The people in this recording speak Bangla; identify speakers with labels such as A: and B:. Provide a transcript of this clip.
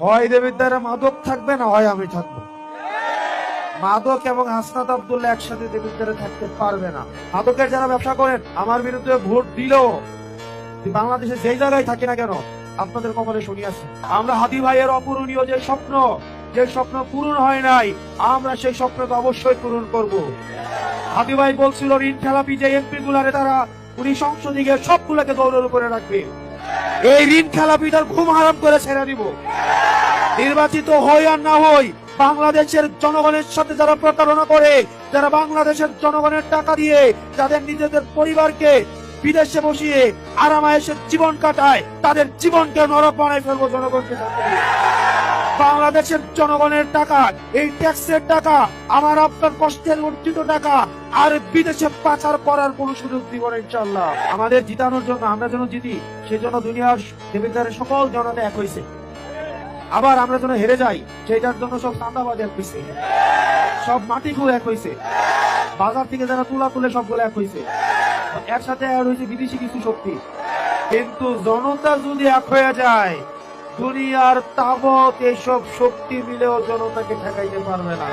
A: হয় দেবীর দ্বারা মাদক থাকবে, না হয় আমি থাকবো। মাদক এবং হাসনাত আব্দুল্লাহ একসাথে দেবীর দ্বারা থাকতে পারবে না। মাদকের যারা ব্যবসা করেন, আমার বিরুদ্ধে ভোট দিলেও বাংলাদেশে যেই জায়গায় থাকি না কেন, আপনাদের কপালে শুনিয়াছি। আমরা হাদি ভাইয়ের অপূরণীয় যে স্বপ্ন পূরণ হয় নাই, আমরা সেই স্বপ্নকে অবশ্যই পূরণ করব। হাদি ভাই বলছিল ঋণ খেলাপি যে এমপি গুলারে তারা উনি সংসদে গিয়ে সবগুলোকে দৌড়ের উপরে রাখবে। এই ঋণ খেলাপিটার ঘুম হারাম করে ছেড়ে দিব। নির্বাচিত হই আর না হই, বাংলাদেশের জনগণের সাথে যারা প্রতারণা করে, যারা বাংলাদেশের জনগণের টাকা দিয়ে যাদের নিজেদের পরিবারকে বিদেশে বসিয়ে আরামায়েশের জীবন কাটায়, তাদের জীবনকে নরক বানায় ফেলবো জনগণকে। বাংলাদেশের জনগণের টাকা, এই ট্যাক্সের টাকা, আমার আপনার কষ্টের অর্জিত টাকা আর বিদেশে পাচার করার কোন সুযোগ দিব না ইনশাআল্লাহ। আমাদের জিতানোর জন্য, আমরা যেন জিতি, সেজন্য দুনিয়ার দেবীদের সকল জনতা এক হয়েছে। আবার আমরা যেন হেরে যাই, সেটার জন্য সব চাঁদাবাজ এক হয়েছে, সব মাটিগুলো এক হয়েছে, বাজার থেকে যারা তুলা তুলে সবগুলো এক হয়েছে, একসাথে আর হয়েছে বিদেশি কিছু শক্তি। কিন্তু জনতা যদি এক হয়ে যায়, দুনিয়ার তাবৎ এসব শক্তি মিলেও জনতাকে ঠেকাইতে পারবে না।